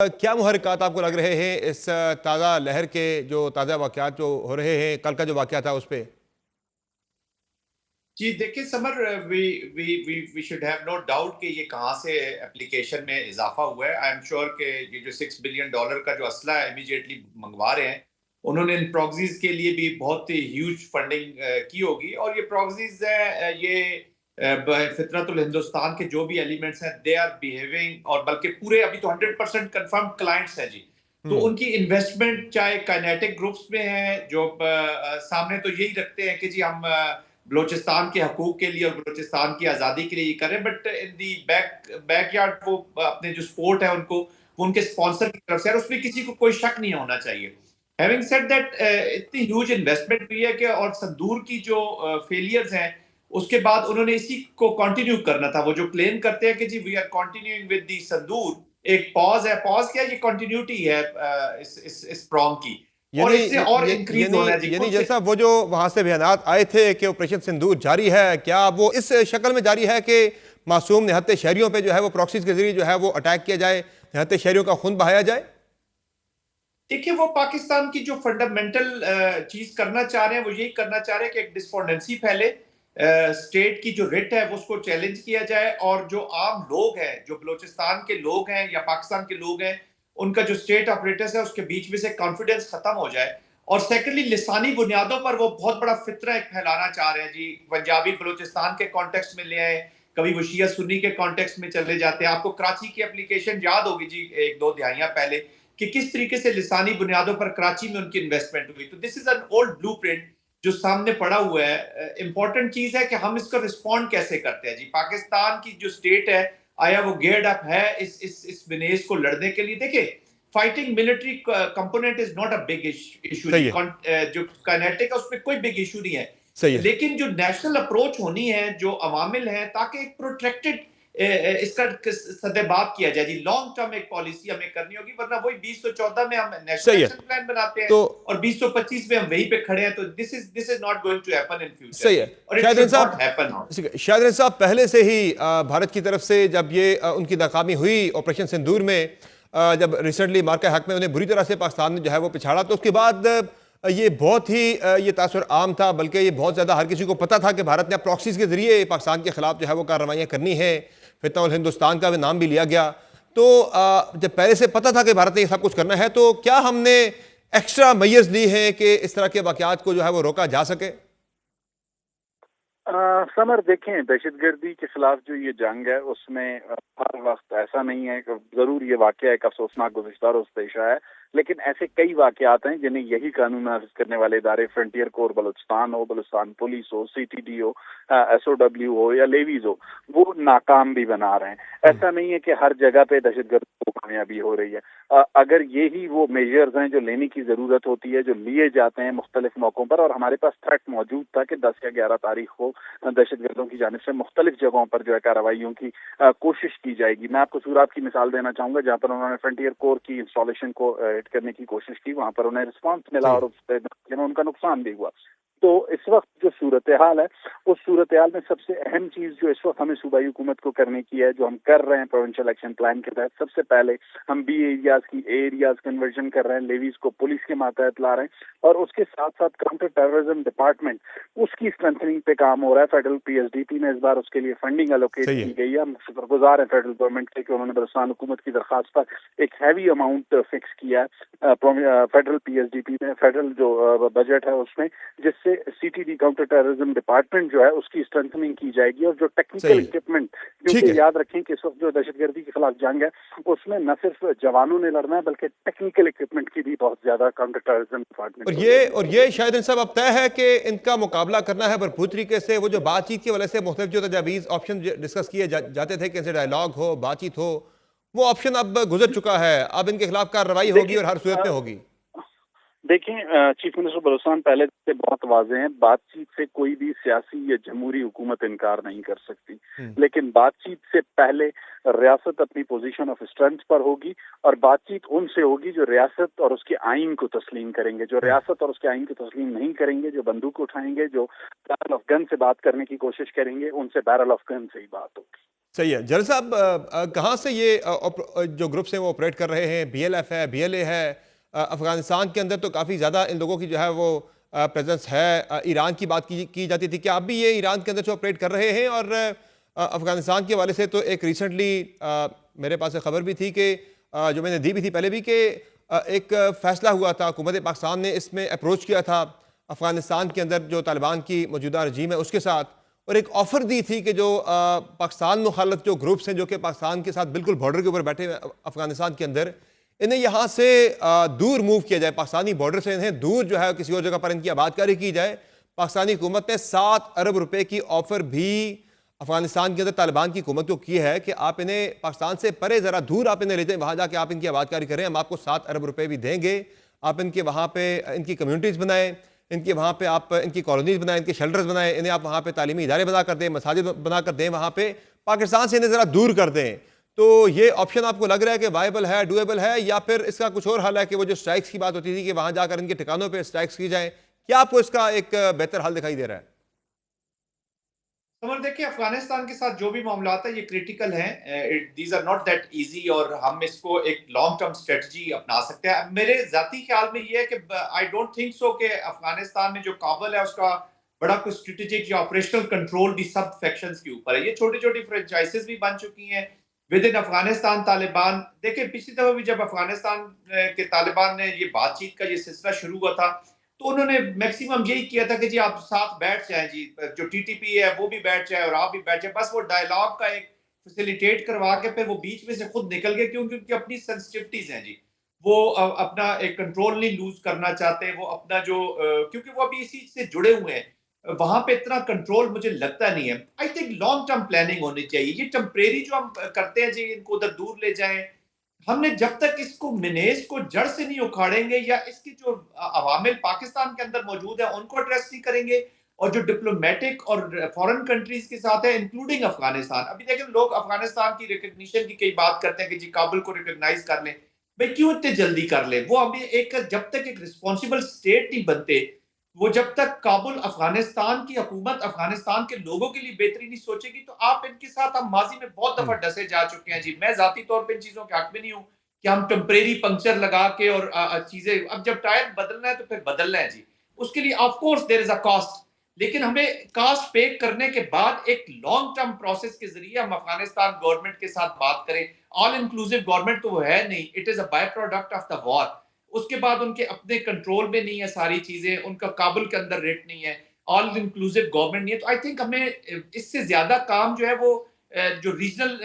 क्या मुहर्रिकात आपको लग रहे हैं इस ताज़ा लहर के, जो ताज़ा वाक़यात जो हो रहे हैं, कल का जो वाक़या था उस पे? जी, देखिए समर we we we we should have no doubt कि ये कहाँ से एप्लीकेशन में इज़ाफ़ा हुआ है। आई एम श्योर कि ये जो $6 बिलियन का जो असला है इमीडिएटली मँगवा रहे हैं। उन्होंने इन प्रॉक्सीज़ के लिए भी बहुत ही ह्यूज फंडिंग की होगी और ये प्रॉक्सीज़ ये ब फितरतुल हिंदुस्तान के जो भी एलिमेंट्स हैं दे आर बिहेविंग और बल्कि पूरे अभी तो 100% कन्फर्म्ड क्लाइंट्स हैं जी। तो हुँ। उनकी इन्वेस्टमेंट चाहे काइनेटिक ग्रुप्स में है जो सामने तो यही रखते हैं कि जी हम बलोचिस्तान के हकूक के लिए और बलोचिस्तान की आज़ादी के लिए ये करें, बट इन दी बैकयार्ड वो अपने जो सपोर्ट है उनको वो उनके स्पॉन्सर की तरफ से है, उसमें किसी को कोई शक नहीं होना चाहिए। हैविंग सेड दैट इतनी ह्यूज इन्वेस्टमेंट हुई है कि और संदूर की जो फेलियर्स हैं उसके बाद उन्होंने इसी को कंटिन्यू करना था। वो जो क्लेम करते हैं कि जी we are continuing with the Sandur, एक पॉज है, पॉज क्या, ये कंटिन्यूटी है इस प्रॉन्ग की और यानी इससे य और य इंक्रीज यानी होना है जी यानी कुछ। जैसा वो जो वहाँ से बयानात आए थे कि ऑपरेशन सिंदूर जारी है, क्या वो इस शक्ल में जारी है कि मासूम निहत्थे शहरियों पे जो है वो प्रॉक्सीज़ के ज़रिए जो है वो अटैक किया जाए, निहत्थे शहरियों का खून बहाया जाए? देखिए वो पाकिस्तान की जो फंडामेंटल चीज करना चाह रहे हैं वो यही करना चाह रहे हैं कि एक डिस्पोंडेंसी फैले, स्टेट की जो रिट है वो उसको चैलेंज किया जाए और जो आम लोग हैं, जो बलूचिस्तान के लोग हैं या पाकिस्तान के लोग हैं, उनका जो स्टेट ऑपरेटर्स है उसके बीच में से कॉन्फिडेंस खत्म हो जाए। और सेकेंडली लिसानी बुनियादों पर वो बहुत बड़ा फितरा एक फैलाना चाह रहे हैं जी, पंजाबी बलूचिस्तान के कॉन्टेक्स्ट में ले आए, कभी वो शिया सुन्नी के कॉन्टेक्स्ट में चले जाते हैं। आपको कराची की एप्लीकेशन याद होगी जी, एक दो दिहाइयां पहले, कि किस तरीके से लिसानी बुनियादों पर कराची में उनकी इन्वेस्टमेंट हुई। तो this is an old blueprint जो सामने पड़ा हुआ है। इंपॉर्टेंट चीज है कि हम इसको रिस्पॉन्ड कैसे करते हैं जी। पाकिस्तान की जो स्टेट है, आया वो गेयर्ड अप है इस विनेज को लड़ने के लिए। देखिए fighting military component is not a big issue जी। सही है, जो काइनेटिक है उसमें कोई बिग इशू नहीं है, सही है। लेकिन जो नेशनल अप्रोच होनी है, जो अवामिल है, ताकि एक प्रोटेक्टेड इसका सदेबात किया जाए जी। लॉन्ग टर्म एक पॉलिसी हमें करनी होगी, वरना वही 2014 में हम नेशनल सही है। एक्शन प्लान बनाते हैं तो और 2025 में हम वहीं पे खड़े हैं। तो this is not going to happen in future सही जी, है। और इट शाहिद शुड साहब, नॉट हैपन नाउ। शाहिद साहब पहले से ही भारत की तरफ से जब ये उनकी नाकामी हुई ऑपरेशन सिंदूर में, जब रिसेंटली मार्का हक में उन्हें बुरी तरह से पाकिस्तान ने जो है वो पिछाड़ा, तो उसके बाद ये बहुत ही ये तासुर आम था, बल्कि ये बहुत ज़्यादा हर किसी को पता था कि भारत ने प्रॉक्सीज़ के ज़रिए पाकिस्तान के खिलाफ जो है वो कार्रवाइयाँ करनी है। फितना और हिंदुस्तान का भी नाम भी लिया गया। तो जब पहले से पता था कि भारत ने ये सब कुछ करना है, तो क्या हमने एक्स्ट्रा मेजर्स ली हैं कि इस तरह के वाक़यात को जो है वो रोका जा सके? समर देखें, दहशतगर्दी के खिलाफ जो ये जंग है उसमें हर वक्त ऐसा नहीं है कि जरूर ये वाकया एक अफसोसनाक गुज़िश्ता रोज़ पेश आया है, लेकिन ऐसे कई वाकयात हैं जिन्हें यही कानून नाफिज करने वाले इदारे, फ्रंटियर कोर बलूचिस्तान हो, बलूचिस्तान पुलिस हो, CTD हो, SOW हो या लेवीज हो, वो नाकाम भी बना रहे हैं। ऐसा नहीं है कि हर जगह पे दहशतगर्दी को कामयाबी हो रही है। अगर यही वो मेजर्स हैं जो लेने की जरूरत होती है, जो लिए जाते हैं मुख्तलिफ मौकों पर, और हमारे पास थ्रेट मौजूद था कि 10 या 11 तारीख को दहशतगर्दों की जानिब से मुख्तलिफ जगहों पर जो है कार्रवाइयों की कोशिश की जाएगी। मैं आपको सूराब की मिसाल देना चाहूंगा, जहाँ पर उन्होंने फ्रंटियर कोर की इंस्टॉलेशन को हिट करने की कोशिश की, वहां पर उन्हें रिस्पांस मिला सही और है। उससे उनका नुकसान भी हुआ। तो इस वक्त जो सूरत हाल है, उस सूरत हाल में सबसे अहम चीज जो इस वक्त हमें सूबाई हुकूमत को करने की है, जो हम कर रहे हैं प्रोविंशियल एक्शन प्लान के तहत, सबसे पहले हम बी एरियाज की ए एरियाज कन्वर्जन कर रहे हैं, लेवीज को पुलिस के मातहत ला रहे हैं, और उसके साथ साथ काउंटर टेररिज्म डिपार्टमेंट, उसकी स्ट्रेंथनिंग पे काम हो रहा है। फेडरल PSDP में इस बार उसके लिए फंडिंग एलोकेट सही की है। गई है। हम शुक्रगुजार हैं फेडरल गवर्नमेंट के कि उन्होंने बलूचिस्तान हुकूमत की दरखास्त पर एक हैवी अमाउंट फिक्स किया है फेडरल PSDP में, फेडरल जो बजट है उसमें, जिससे CTD काउंटर टेररिज्म डिपार्टमेंट जो है उसकी स्ट्रेंथनिंग की जाएगी। और जो टेक्निकल सही है। इक्विपमेंट, ठीक क्योंकि है। याद रखें कि इस वक्त जो दहशतगर्दी के खिलाफ जंग है उसमें न सिर्फ जवानों ने लड़ना है, बल्कि टेक्निकल इक्विपमेंट की भी बहुत ज्यादा काउंटर टेररिज्म डिपार्टमेंट को जरूरत है। और ये शायद इन सब अब तय है कि इनका मुकाबला करना है भरपूर तरीके से। वो जो बातचीत की वजह से मुख्तलिफ जो तजावीज़ ऑप्शन डिस्कस किए जाते थे कि इनसे डायलॉग हो, बातचीत हो, वो ऑप्शन अब गुजर चुका है। अब इनके खिलाफ कार्रवाई होगी देखिए और हर सूरत में होगी। देखें, चीफ मिनिस्टर बलूचिस्तान पहले से बहुत वाजे हैं, बातचीत से कोई भी सियासी या जमहूरी हुकूमत इनकार नहीं कर सकती, हम्म। लेकिन बातचीत से पहले रियासत अपनी पोजीशन ऑफ स्ट्रेंथ पर होगी, और बातचीत उनसे होगी जो रियासत और उसके आइन को तस्लीम करेंगे। जो हम्म। रियासत और उसके आइन को तस्लीम नहीं करेंगे, जो बंदूक उठाएंगे, जो बैरल ऑफ गन से बात करने की कोशिश करेंगे, उनसे बैरल ऑफ गन से ही बात होगी। सही है जनरल साहब, कहाँ से ये जो ग्रुप्स हैं वो ऑपरेट कर रहे हैं? बीएलएफ है, बीएलए है, अफगानिस्तान के अंदर तो काफ़ी ज़्यादा इन लोगों की जो है वो प्रेजेंस है। ईरान की बात की जाती थी, क्या अब भी ये ईरान के अंदर से ऑपरेट कर रहे हैं? और अफगानिस्तान के हवाले से तो एक रिसेंटली मेरे पास एक खबर भी थी कि जो मैंने दी भी थी पहले भी कि एक फैसला हुआ था, हुकूमत पाकिस्तान ने इसमें अप्रोच किया था अफगानिस्तान के अंदर जो तालिबान की मौजूदा रजीम है उसके साथ, और एक ऑफर दी थी कि जो पाकिस्तान मुखालफ जो ग्रुप्स हैं जो कि पाकिस्तान के साथ बिल्कुल बॉर्डर के ऊपर बैठे हुए अफगानिस्तान के अंदर, इन्हें यहाँ से दूर मूव किया जाए, पाकिस्तानी बॉर्डर से इन्हें दूर जो है किसी और जगह पर इनकी आबादकारी की जाए। पाकिस्तानी हुकूमत ने 7 अरब रुपए की ऑफर भी अफगानिस्तान के अंदर तालिबान की हुकूमत को की है कि आप इन्हें पाकिस्तान से परे ज़रा दूर आप इन्हें ले जाएं, वहाँ जाके आप इनकी आबादकारी करें, हम आपको 7 अरब रुपए भी देंगे, आप इनके वहाँ पे इनकी कम्यूनिटीज़ बनाएं, इनके वहाँ पे आप इनकी कॉलोनीज बनाएं, इनके शेल्टर्स बनाएं, इन्हें आप वहाँ पे तालीमी इदारे बना कर दें, मसाजिद बना कर दें, वहाँ पे पाकिस्तान से इन्हें ज़रा दूर कर दें। तो ये ऑप्शन आपको लग रहा है कि वायबल है, डूएबल है, या फिर इसका कुछ और हल है कि वो जो स्ट्राइक्स की बात होती थी कि वहाँ जाकर इनके ठिकानों पर स्ट्राइक्स की जाएँ, क्या आपको इसका एक बेहतर हल दिखाई दे रहा है? समर देखिए, अफगानिस्तान के साथ जो भी मामला है ये क्रिटिकल हैं, these are not that easy, और हम इसको एक लॉन्ग टर्म स्ट्रेटजी अपना सकते हैं। मेरे जाती ख्याल में ये है कि आई डोंट थिंक सो कि अफगानिस्तान में जो काबुल है उसका बड़ा कुछ स्ट्रेटेजिक या ऑपरेशनल कंट्रोल भी सब फैक्शंस के ऊपर है। ये छोटी छोटी फ्रेंचाइजेस भी बन चुकी हैं विद इन अफगानिस्तान। तालिबान देखिए, पिछली दफा भी जब अफगानिस्तान के तालिबान ने ये बातचीत का ये सिलसिला शुरू हुआ था तो उन्होंने मैक्सिमम यही किया था कि जी आप साथ बैठ जाएं, जी जो टीटीपी है वो भी बैठ जाए और आप भी बैठ जाए, बस वो डायलॉग का एक फैसिलिटेट करवा के फिर वो बीच में से खुद निकल गए, क्योंकि उनकी अपनी सेंसिटिविटीज हैं जी। वो अपना एक कंट्रोल नहीं लूज करना चाहते, वो अपना जो क्योंकि वो अभी इसी से जुड़े हुए हैं, वहां पे इतना कंट्रोल मुझे लगता नहीं है। I think long term planning होनी चाहिए। ये टेम्परेरी जो हम करते हैं जी, इनको उधर दूर ले जाएं, हमने जब तक इसको मिनेज को जड़ से नहीं उखाड़ेंगे या इसकी जो अवामिल पाकिस्तान के अंदर मौजूद है उनको एड्रेस नहीं करेंगे, और जो डिप्लोमेटिक और फॉरेन कंट्रीज के साथ है इंक्लूडिंग अफगानिस्तान, अभी देखें लोग अफगानिस्तान की रिकग्निशन की कई बात करते हैं कि जी काबुल को रिकॉग्नाइज कर लें, भाई क्यों इतने जल्दी कर ले? वो अभी एक जब तक एक रिस्पॉन्सिबल स्टेट नहीं बनते, वो जब तक काबुल अफगानिस्तान की हुकूमत अफगानिस्तान के लोगों के लिए बेहतरी नहीं सोचेगी, तो आप इनके साथ हम माजी में बहुत दफा डसे जा चुके हैं जी। मैं जाती तौर पे इन चीजों के हक में नहीं हूं कि हम टेम्परेरी पंक्चर लगा के और चीजें, अब जब टायर बदलना है तो फिर बदलना है जी, उसके लिए of course there is a cost, लेकिन हमें कॉस्ट पे करने के बाद एक लॉन्ग टर्म प्रोसेस के जरिए हम अफगानिस्तान गवर्नमेंट के साथ बात करें। ऑल इंक्लूसिव गवर्नमेंट तो वो है नहीं, it is a by product of the war. उसके बाद उनके अपने कंट्रोल में नहीं है सारी चीजें, उनका काबुल के अंदर रेट नहीं है, ऑल इंक्लूसिव गवर्नमेंट नहीं है। तो आई थिंक हमें इससे ज्यादा काम जो है वो जो रीजनल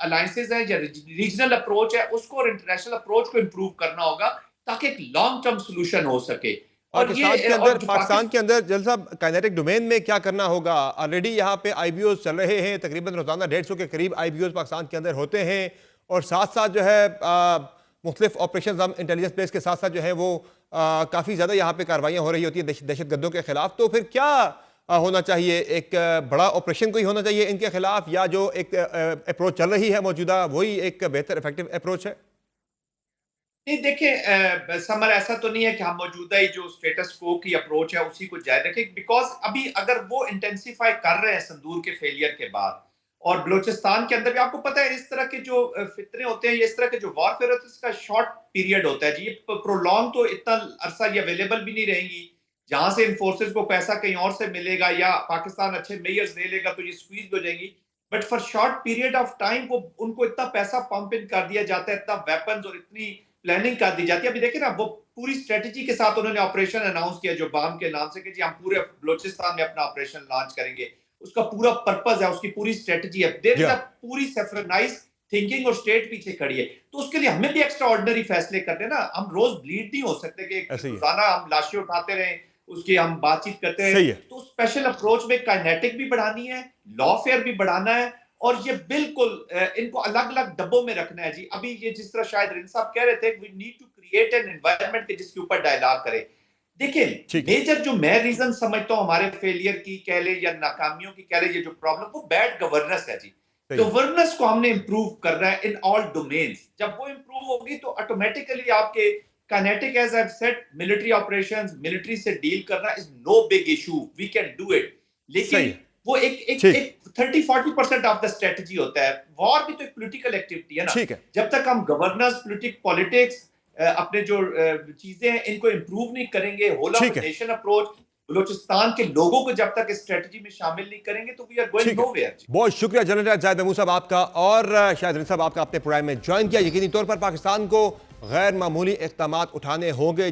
अलायंसेज है या रीजनल अप्रोच है उसको और इंटरनेशनल अप्रोच को इंप्रूव करना होगा, ताकि एक लॉन्ग टर्म सोल्यूशन हो सके। और पाकिस्तान ये के और अंदर जो पाकिस्तान के अंदर जल साहब काइनेटिक डोमेन में क्या करना होगा? ऑलरेडी यहाँ पे आईबीओज चल रहे हैं, तकरीबन रोजाना 150 के करीब आईबीओज पाकिस्तान के अंदर होते हैं, और साथ साथ जो है मुख्तलिफ ऑपरेशन हम इंटेलिजेंस बेस के साथ साथ जो है वो काफ़ी ज़्यादा यहाँ पे कार्रवाइयाँ हो रही होती हैं दहशत गर्दों के खिलाफ। तो फिर क्या होना चाहिए? एक बड़ा ऑपरेशन कोई होना चाहिए इनके खिलाफ, या जो एक अप्रोच चल रही है मौजूदा वही एक बेहतर इफेक्टिव अप्रोच है? नहीं देखिए, समर ऐसा तो नहीं है कि हम मौजूदा ही जो स्टेटस को की अप्रोच है उसी को जारी रखें, बिकॉज अभी अगर वो इंटेंसिफाई कर रहे हैं संदूर के फेलियर के बाद, और बलूचिस्तान के अंदर भी आपको पता है इस तरह के जो फितरे होते हैं, ये इस तरह के जो वॉरफेयर होते हैं, इसका शॉर्ट पीरियड होता है जी, ये प्रोलॉन्ग तो इतना अरसा ये अवेलेबल भी नहीं रहेंगी। जहां से इन फोर्सेस को पैसा कहीं और से मिलेगा या पाकिस्तान अच्छे मेयर्स ले लेगा तो ये स्क्वीज हो जाएंगी, but for short period of time वो उनको इतना पैसा पंप इन कर दिया जाता है, इतना वेपन्स और इतनी प्लानिंग कर दी जाती है। अभी देखिए ना, वो पूरी स्ट्रेटेजी के साथ उन्होंने ऑपरेशन अनाउंस किया जो बाम के नाम से कि जी हम पूरे बलूचिस्तान में अपना ऑपरेशन लॉन्च करेंगे। उसका पूरा पर्पस है, उसकी पूरी स्ट्रेटेजी है, देयर इज अ पूरी सेफ्रनाइज थिंकिंग और स्टेट पीछे खड़ी है। तो उसके लिए हमें भी एक्स्ट्रा ऑर्डिनरी फैसले करते हैं ना, हम रोज ब्लीड नहीं हो सकते कि ऐसे ही है। रोजाना हम लाशें उठाते रहें, उसकी हम बातचीत करते हैं। सही है। तो स्पेशल अप्रोच में काइनेटिक भी बढ़ानी है, लॉफेयर भी बढ़ाना है, और ये बिल्कुल इनको अलग अलग डब्बों में रखना है जी। अभी ये जिस तरह शायद रिन साहब कह रहे थे, we need to create an environment जिसके ऊपर डायलॉग करें। देखिए, ठीक है। मेजर जो मैं रीजन समझता हूं हमारे फेलियर की कह ले या नाकामियों की कह ले, ये जो प्रॉब्लम वो बैड गवर्नेंस है जी। सही है। गवर्नेंस को हमने इंप्रूव करना है इन ऑल डोमेन्स। जब वो इंप्रूव होगी तो ऑटोमेटिकली आपके kinetic, as I said, military operations, military से डील करना is no big issue, we can do it. सही लेकिन है। वो एक ठीक। एक 30-40% ऑफ द स्ट्रेटजी होता है। वॉर भी तो एक पॉलिटिकल एक्टिविटी है ना। ठीक है। जब तक हम गवर्नेंस, पॉलिटिक्स, अपने जो चीजें हैं इनको इंप्रूव नहीं करेंगे, होल ऑफ ठीक है। नेशन अप्रोच, बलूचिस्तान के लोगों को जब तक इस स्ट्रेटजी में शामिल नहीं करेंगे तो वी आर गोइंग ठीक है। नोवेयर। बहुत शुक्रिया जनरल जाहिद महमूद साहब आपका, और शायद साहब आपका अपने प्रोग्राम में ज्वाइन किया। यकीनी तौर पर पाकिस्तान को गैर मामूली इक़दामात उठाने होंगे